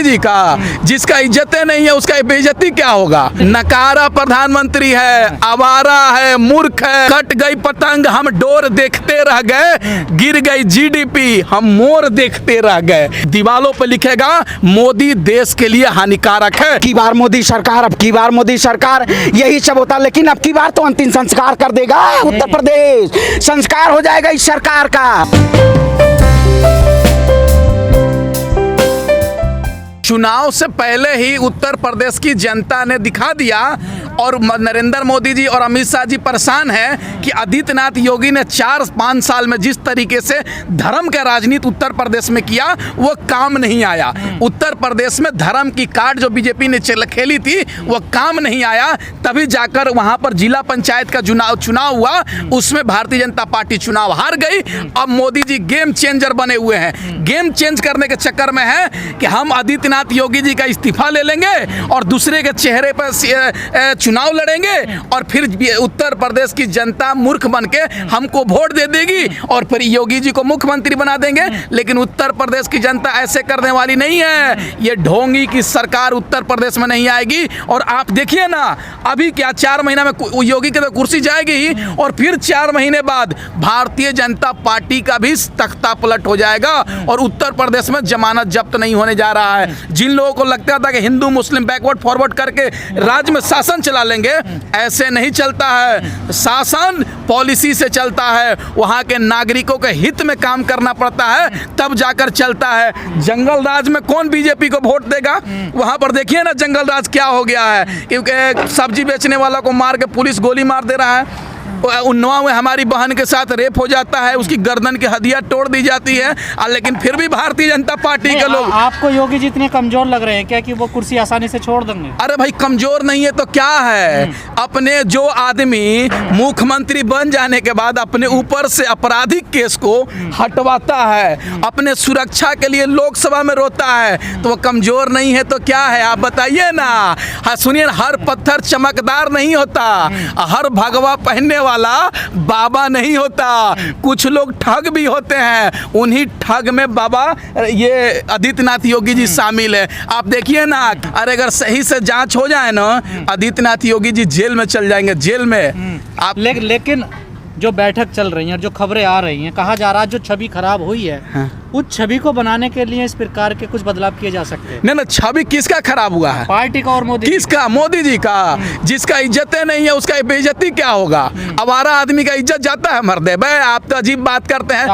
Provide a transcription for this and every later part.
जी का, जिसका इज्जतें नहीं है उसका बेइज्जती क्या होगा। नकारा प्रधानमंत्री है, आवारा है, मूर्ख है। कट गई पतंग हम डोर देखते रह गए, गिर गई जीडीपी हम मोर देखते रह गए। दीवालों पर लिखेगा मोदी देश के लिए हानिकारक है। की बार मोदी सरकार, अब की बार मोदी सरकार, यही सब होता। लेकिन अब की बार तो अंतिम संस्कार कर देगा उत्तर प्रदेश, संस्कार हो जाएगा इस सरकार का। चुनाव से पहले ही उत्तर प्रदेश की जनता ने दिखा दिया और नरेंद्र मोदी जी और अमित शाह जी परेशान हैं कि आदित्यनाथ योगी ने 4-5 साल में जिस तरीके से धर्म का राजनीति उत्तर प्रदेश में किया वो काम नहीं आया। उत्तर प्रदेश में धर्म की कार्ड जो बीजेपी ने खेली थी वो काम नहीं आया। तभी जाकर वहां पर जिला पंचायत का चुनाव हुआ, उसमें भारतीय जनता पार्टी चुनाव हार गई। अब मोदी जी गेम चेंजर बने हुए हैं। गेम चेंज करने के चक्कर में है कि हम आदित्यनाथ योगी जी का इस्तीफा ले लेंगे और दूसरे के चेहरे पर चुनाव लड़ेंगे और फिर उत्तर प्रदेश की जनता मूर्ख बनके हमको वोट दे देगी और फिर योगी जी को मुख्यमंत्री बना देंगे। लेकिन उत्तर प्रदेश की जनता ऐसे करने वाली नहीं है। ये ढोंगी की सरकार उत्तर प्रदेश में नहीं आएगी। और आप देखिए ना, अभी क्या 4 महीना में योगी की तो कुर्सी जाएगी ही और फिर 4 महीने बाद भारतीय जनता पार्टी का भी तख्ता पलट हो जाएगा और उत्तर प्रदेश में जमानत जब्त नहीं होने जा रहा है। जिन लोगों को लगता था कि हिंदू मुस्लिम बैकवर्ड फॉरवर्ड करके राज्य में शासन चला लेंगे, ऐसे नहीं चलता है। शासन पॉलिसी से चलता है, वहां के नागरिकों के हित में काम करना पड़ता है, तब जाकर चलता है। जंगल राज में कौन बीजेपी को वोट देगा? वहां पर देखिए ना जंगल राज क्या हो गया है, क्योंकि सब्जी बेचने वाला को मार के पुलिस गोली मार दे रहा है। उन्नाव में हमारी बहन के साथ रेप हो जाता है, उसकी गर्दन की हड्डियां तोड़ दी जाती है, लेकिन फिर भी भारतीय जनता पार्टी के लोग। आपको योगी जी इतने कमजोर लग रहे हैं क्या कि वो कुर्सी आसानी से छोड़ देंगे? अरे भाई कमजोर नहीं है तो क्या है। अपने जो आदमी मुख्यमंत्री बन जाने के बाद अपने ऊपर से आपराधिक केस को हटवाता है, अपने सुरक्षा के लिए लोकसभा में रोता है, तो वो कमजोर नहीं है तो क्या है? आप बताइए ना। हाँ सुनिए, हर पत्थर चमकदार नहीं होता, हर भगवा पहनने वाला बाबा नहीं होता। कुछ लोग ठग भी होते हैं, उन्हीं ठग में बाबा ये आदित्यनाथ योगी जी शामिल है। आप देखिए ना, अरे अगर सही से जांच हो जाए ना, आदित्यनाथ योगी जी जेल में चल जाएंगे, जेल में। आप लेकिन जो बैठक चल रही है, जो खबरें आ रही हैं, कहा जा रहा है जो छवि खराब हुई है, हाँ। उस छवि को बनाने के लिए इस प्रकार के कुछ बदलाव किए जा सकते हैं। नहीं, छवि किसका खराब हुआ है? पार्टी का और मोदी किसका? मोदी जी का। जिसका इज्जतें नहीं है उसका बेइज्जती क्या होगा? आवारा आदमी का इज्जत जाता है मर्दे। भाई आप तो अजीब बात करते हैं।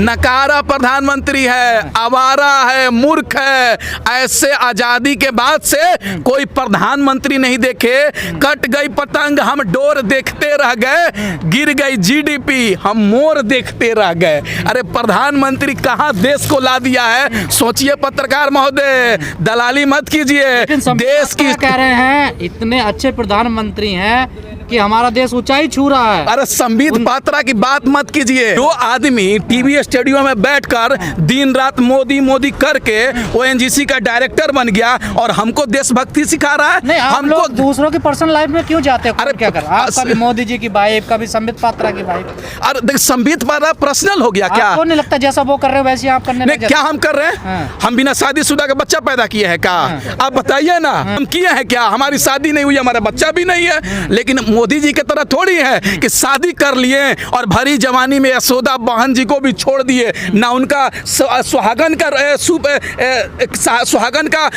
नकारा प्रधानमंत्री है, आवारा है, मूर्ख है। ऐसे आजादी के बाद से कोई प्रधानमंत्री नहीं देखे। कट गई पतंग हम डोर देखते रह गए, गिर गई जीडीपी हम मोर देखते रह गए। अरे प्रधानमंत्री कहां देश को ला दिया है? सोचिए पत्रकार महोदय, दलाली मत कीजिए। देश की कह रहे हैं इतने अच्छे प्रधानमंत्री हैं कि हमारा देश ऊंचाई छू रहा है। अरे संबित पात्रा की बात मत कीजिए। जो आदमी टीवी स्टूडियो में बैठकर दिन रात मोदी मोदी करके ओएनजीसी का डायरेक्टर बन गया और हमको देशभक्ति सिखा रहा है। नहीं, हमको दूसरों की पर्सनल लाइफ में क्यों जाते हैं? अरे क्या कर, आपका भी मोदी जी की वाइफ, कभी संबित पात्रा की वाइफ। अरे देख, संबित पात्रा पर्सनल हो गया क्या? आपको नहीं लगता जैसा वो कर रहे हो वैसे आप करने नहीं? क्या हम कर रहे हैं? हम बिना शादीशुदा का बच्चा पैदा किए हैं क्या? आप बताइए ना, हम किए हैं क्या? हमारी शादी नहीं हुई, हमारा बच्चा भी नहीं है। लेकिन मोदी जी की तरह थोड़ी है कि शादी कर लिए और भरी जवानी में यशोदा बहन जी को भी छोड़ दिए। ना उनका सुहागन का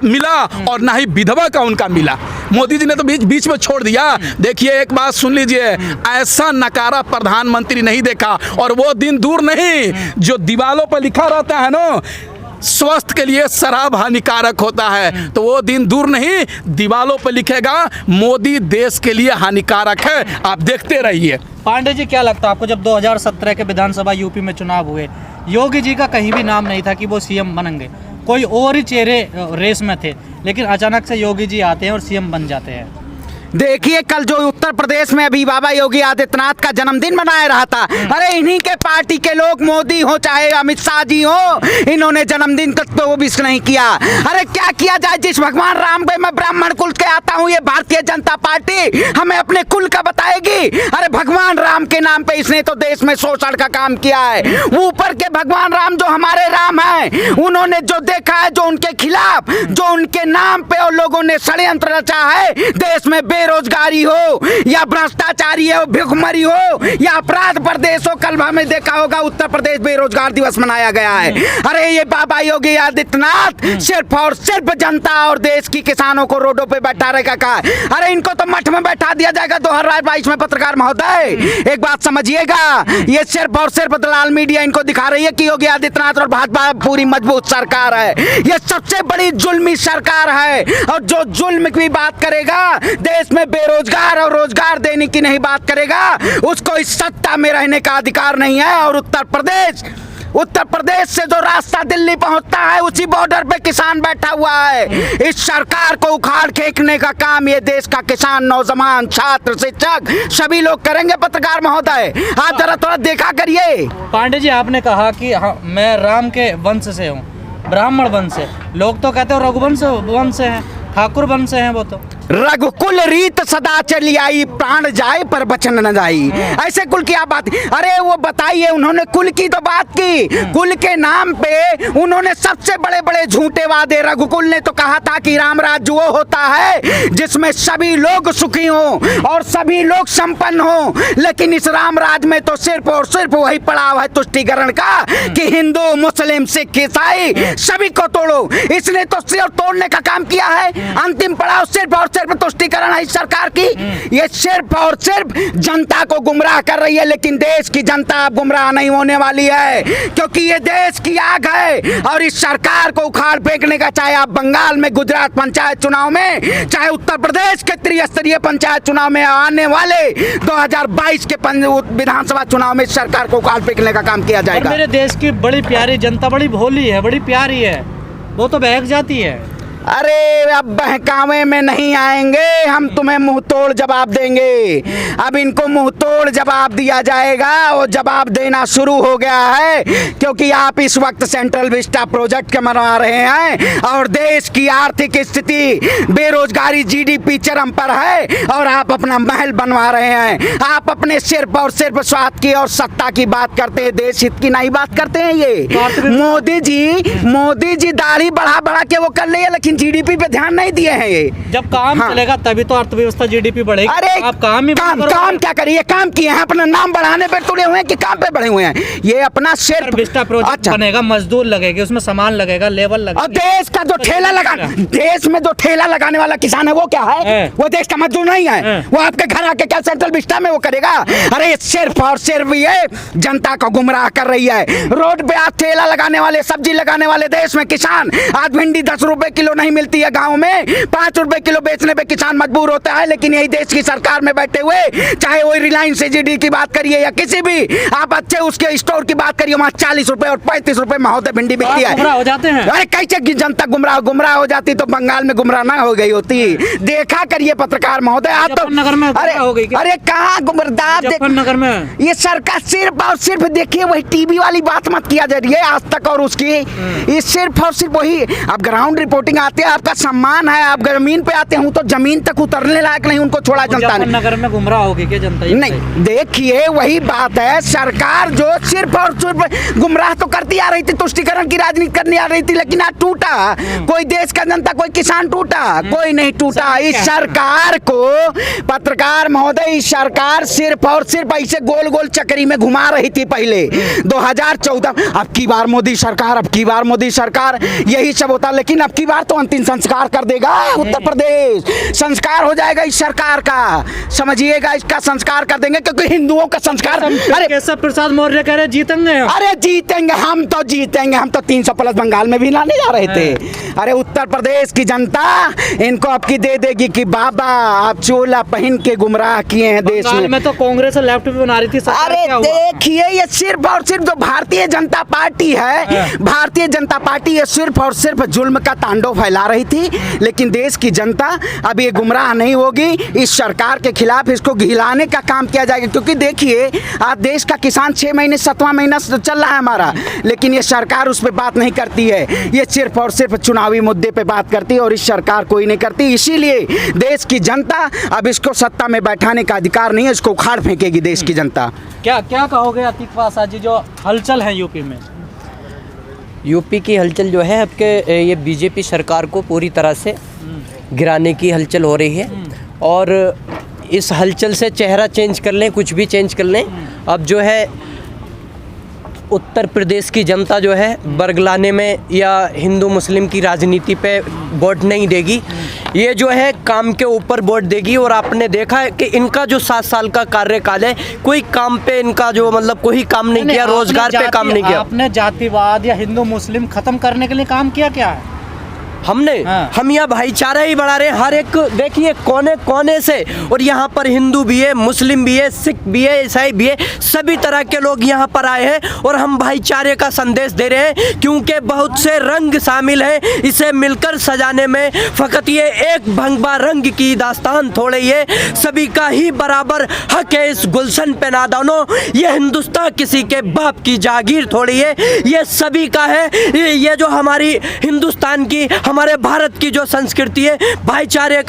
मिला और ना ही विधवा का उनका मिला। मोदी जी ने तो बीच में छोड़ दिया। देखिए एक बात सुन लीजिए, ऐसा नकारा प्रधानमंत्री नहीं देखा। और वो दिन दूर नहीं जो दीवालों पर लिखा रहता है ना, स्वास्थ्य के लिए शराब हानिकारक होता है, तो वो दिन दूर नहीं, दीवालों पर लिखेगा मोदी देश के लिए हानिकारक है। आप देखते रहिए। पांडे जी, क्या लगता है आपको, जब 2017 के विधानसभा यूपी में चुनाव हुए, योगी जी का कहीं भी नाम नहीं था कि वो सीएम बनेंगे, कोई और ही चेहरे रेस में थे, लेकिन अचानक से योगी जी आते हैं और सीएम बन जाते हैं? देखिए कल जो उत्तर प्रदेश में अभी बाबा योगी आदित्यनाथ का जन्मदिन मनाया रहा था, अरे इन्हीं के पार्टी के लोग, मोदी हो चाहे अमित शाह जी हो, इन्होंने जन्मदिन तक तो विश नहीं किया। अरे क्या किया जाए, जिस भगवान राम पे मैं ब्राह्मण कुल के आता हूँ, ये भारतीय जनता पार्टी हमें अपने कुल का बताएगी? अरे भगवान राम के नाम पे इसने तो देश में शोषण का काम किया है। ऊपर के भगवान राम जो हमारे राम हैं, उन्होंने जो देखा है, जो उनके खिलाफ, जो उनके नाम पे और लोगों ने षड्यंत्र रचा है, देश में बेरोजगारी हो या भ्रष्टाचारी हो, भुखमरी हो या अपराध प्रदेश हो। कल हमें देखा होगा उत्तर प्रदेश बेरोजगार दिवस मनाया गया है। अरे ये बाबा योगी आदित्यनाथ सिर्फ और सिर्फ जनता और देश की किसानों को रोडों पे बैठा रहेगा। अरे इनको तो मठ में बैठा दिया जाएगा 2022 में। पत्रकार महोदय एक बात समझिएगा, ये सिर्फ और सिर्फ दलाल मीडिया इनको दिखा रही है कि योगी आदित्यनाथ और भाजपा पूरी मजबूत सरकार है। ये सबसे बड़ी जुल्मी सरकार है, और जो जुल्म की बात करेगा, देश में बेरोजगार और रोजगार देने की नहीं बात करेगा, उसको इस सत्ता में रहने का अधिकार नहीं है। और उत्तर प्रदेश से जो रास्ता दिल्ली पहुंचता है, उसी बॉर्डर पे किसान बैठा हुआ है। इस सरकार को उखाड़ फेंकने का काम ये देश का किसान, नौजवान, छात्र, शिक्षक सभी लोग करेंगे। पत्रकार महोदय आप जरा थोड़ा देखा करिए। पांडे जी, आपने कहा कि मैं राम के वंश से हूँ, ब्राह्मण वंश से। लोग तो कहते हो रघुवंश वंश से हैं, ठाकुर वंश से हैं। वो तो रघुकुल रीत सदा चली आई, प्राण जाए पर बचन न जाई। ऐसे कुल की आप बात, अरे वो बताइए, उन्होंने कुल की तो बात की, कुल के नाम पे उन्होंने सबसे बड़े बड़े झूठे वादे। रघुकुल ने तो कहा था कि राम राज्य वो होता है जिसमें सभी लोग सुखी हों और सभी लोग संपन्न हों, लेकिन इस राम राज्य में तो सिर्फ और सिर्फ वही पड़ाव है तुष्टिकरण का कि हिंदू, मुस्लिम, सिख, ईसाई सभी को तोड़ो। इसने तो सिर्फ तोड़ने का काम किया है। अंतिम पड़ाव सिर्फ और सिर्फ तुष्टिकरण है इस सरकार की। ये सिर्फ और सिर्फ जनता को गुमराह कर रही है, लेकिन देश की जनता अब गुमराह नहीं होने वाली है, क्योंकि ये देश की आग है। और इस सरकार को उखाड़ फेंकने का, चाहे आप बंगाल में गुजरात पंचायत चुनाव में, चाहे उत्तर प्रदेश के त्रिस्तरीय पंचायत चुनाव में, आने वाले 2022 के विधानसभा चुनाव में इस सरकार को उखाड़ फेंकने का काम किया जाएगा। मेरे देश की बड़ी प्यारी जनता बड़ी भोली है, बड़ी प्यारी है, वो तो बहक जाती है। अरे अब बहकावे में नहीं आएंगे हम, तुम्हें मुंह तोड़ जवाब देंगे। अब इनको मुंह तोड़ जवाब दिया जाएगा, और जवाब देना शुरू हो गया है, क्योंकि आप इस वक्त सेंट्रल विस्टा प्रोजेक्ट के मना रहे हैं और देश की आर्थिक स्थिति, बेरोजगारी, जीडीपी चरम पर है, और आप अपना महल बनवा रहे हैं। आप अपने सिर्फ और सिर्फ स्वार्थ की और सत्ता की बात करते हैं, देश हित की नहीं बात करते हैं। ये मोदी जी दाढ़ी बढ़ा बढ़ा के वो कर रही है, लेकिन जीडीपी पे ध्यान नहीं दिए हैं। ये जब काम चलेगा तभी तो अर्थव्यवस्था, जीडीपी बढ़ेगी। अरे आप काम क्या करिए, काम किए हैं, अपना नाम बढ़ाने पे तुड़े हुए हैं कि काम पे बढ़े हुए हैं। ये अपना सिर्फ विस्टा प्रोजेक्ट बनेगा, मजदूर लगेगा, उसमें सामान लगेगा, लेबर लगेगा। और देश का जो ठेला देश में जो ठेला लगाने वाला किसान है, वो क्या है? वो देश का मजदूर नहीं है। वो आपके घर आके क्या सेंट्रल विस्टा में वो करेगा? अरे सिर्फ और सिर्फ ये जनता को गुमराह कर रही है। रोड पे आज ठेला लगाने वाले, सब्जी लगाने वाले देश में किसान, आज भिंडी 10 रुपए किलो नहीं मिलती है, गांव में 5 रुपए किलो बेचने पे किसान मजबूर होता है। लेकिन यही देश की सरकार में बैठे हुए, चाहे वो रिलायंस एजीडी की बात करिए या किसी भी आप अच्छे उसके स्टोर की बात करिए, वहां 40 रुपए और 35 रुपए महोदय भिंडी बिकती है। गुमराह हो जाते हैं। अरे कैसे जनता गुमराह हो जाती, तो बंगाल में गुमराह ना हो गई होती। देखा करिए पत्रकार महोदय, आप तो नगर में अरे कहाँ गुमरदार नगर में ये सरकार सिर्फ और सिर्फ, देखिए वही टीवी वाली बात मत किया जा रही है आज तक और उसकी, ये सिर्फ और सिर्फ वही। आप ग्राउंड रिपोर्टिंग आते हैं, आपका सम्मान है, आप जमीन पे आते हैं तो जमीन तक उतरने लायक नहीं उनको छोड़ा जनता ने। नगर में गुमराह होगी क्या जनता? नहीं, देखिए वही बात है, सरकार जो सिर्फ और सिर्फ गुमराह तो करती आ रही थी, तुष्टिकरण की राजनीति करने आ रही थी, लेकिन आज टूटा कोई देश का जनता, कोई किसान टूटा? कोई नहीं टूटा। इस सरकार को, पत्रकार महोदय, इस सरकार सिर्फ और सिर्फ ऐसे गोल गोल चक्री में घुमा रही थी पहले 2014। अब की बार मोदी सरकार, यही सब होता। लेकिन अब की बार तो अंतिम संस्कार कर देगा उत्तर प्रदेश, संस्कार हो जाएगा इस सरकार का, समझिएगा, इसका संस्कार कर देंगे, क्योंकि हिंदुओं का संस्कार। अरे केशव प्रसाद मौर्य कह रहे जीतेंगे। अरे जीतेंगे, हम तो जीतेंगे, हम तो 300 प्लस बंगाल में भी लाने जा रहे थे। अरे उत्तर प्रदेश की जनता इनको आपकी दे देगी कि बाबा आप चोला पहन के गुमराह किए हैं देश बंगाल में। में तो कांग्रेस और लेफ्ट भी बना रही थी सरकार, अरे क्या हुआ? देखिए ये सिर्फ और सिर्फ जो भारतीय जनता पार्टी है, भारतीय जनता पार्टी ये सिर्फ और सिर्फ जुल्म का तांडव फैला रही थी, लेकिन देश की जनता अब ये गुमराह नहीं होगी। इस सरकार के खिलाफ इसको घिलाने का काम किया जाएगा, क्योंकि देखिए आज देश का किसान 6 महीने 7वां महीना चल रहा है हमारा, लेकिन ये सरकार उस पर बात नहीं करती है। ये सिर्फ और सिर्फ चुनावी मुद्दे पे बात करती है और इस सरकार कोई नहीं करती। इसीलिए देश की जनता अब इसको सत्ता में बैठाने का अधिकार नहीं है, इसको उखाड़ फेंकेगी देश की जनता। क्या क्या कहोगे अतीक वासा जी, जो हलचल है यूपी में? यूपी की हलचल जो है आपके ये बीजेपी सरकार को पूरी तरह से गिराने की हलचल हो रही है, और इस हलचल से चेहरा चेंज कर लें, कुछ भी चेंज कर लें, अब जो है उत्तर प्रदेश की जनता जो है बरगलाने में या हिंदू मुस्लिम की राजनीति पे वोट नहीं देगी, ये जो है काम के ऊपर वोट देगी। और आपने देखा है कि इनका जो 7 साल का कार्यकाल है, कोई काम पे इनका जो मतलब कोई काम नहीं किया, रोजगार पे काम नहीं किया। आपने जातिवाद या हिंदू मुस्लिम खत्म करने के लिए काम किया क्या है? हमने हम यहाँ भाईचारा ही बढ़ा रहे हैं, हर एक देखिए कोने कोने से, और यहाँ पर हिंदू भी है, मुस्लिम भी है, सिख भी है, ईसाई भी है, सभी तरह के लोग यहाँ पर आए हैं और हम भाईचारे का संदेश दे रहे हैं, क्योंकि बहुत से रंग शामिल हैं इसे मिलकर सजाने में। फकत ये एक भंगबा रंग की दास्तान थोड़े, ये सभी का ही बराबर हक है इस गुलशन पे नादानो। ये हिंदुस्तान किसी के बाप की जागीर थोड़ी है, ये सभी का है। ये जो हमारी हिंदुस्तान की, हमारे भारत की जो संस्कृति है, भाईचारे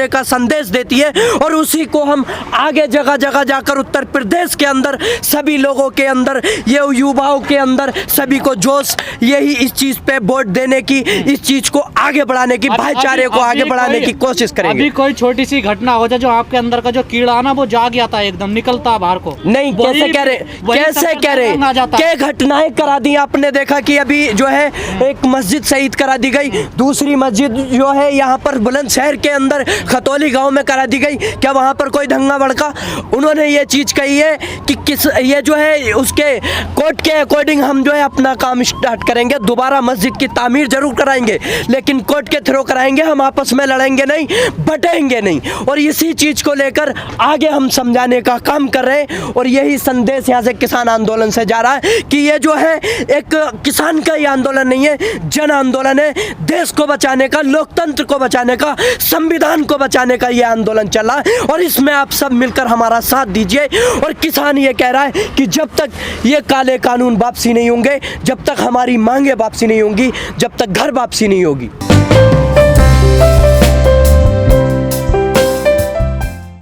का संदेश देती है, और उसी को हम आगे जगह जगह जाकर उत्तर प्रदेश के अंदर सभी लोगों के अंदर, ये युवाओं के अंदर सभी को जोश, यही इस चीज पे वोट देने की, इस चीज को आगे बढ़ाने की, भाईचारे को आगे बढ़ाने की कोशिश करेंगे। अभी कोई छोटी सी घटना हो जाए जो आपके अंदर का जो कीड़ा ना वो जाग जाता है, एकदम निकलता बाहर को। नहीं, कैसे कह रहे क्या घटनाएं करा दी आपने? देखा कि अभी जो है एक मस्जिद शहीद करा दी गई, दूसरी मस्जिद जो है यहाँ पर बुलंदशहर के अंदर खतौली गांव में करा दी गई। क्या वहाँ पर कोई दंगा भड़का? उन्होंने ये चीज़ कही है कि ये जो है उसके कोर्ट के अकॉर्डिंग हम जो है अपना काम स्टार्ट करेंगे, दोबारा मस्जिद की तामीर जरूर कराएंगे, लेकिन कोर्ट के थ्रू कराएंगे, हम आपस में लड़ेंगे नहीं, बटेंगे नहीं। और इसी चीज़ को लेकर आगे हम समझाने का काम कर रहे हैं, और यही संदेश यहाँ से किसान आंदोलन से जा रहा है कि ये जो है एक किसान का ही आंदोलन नहीं है, जन आंदोलन है। देश को बचाने का, लोकतंत्र को बचाने का, संविधान को बचाने का ये आंदोलन चला, और इसमें आप सब मिलकर हमारा साथ दीजिए। और किसान ये कह रहा है कि जब तक ये काले कानून वापसी नहीं होंगे, जब तक हमारी मांगे वापसी नहीं होंगी, जब तक घर वापसी नहीं होगी।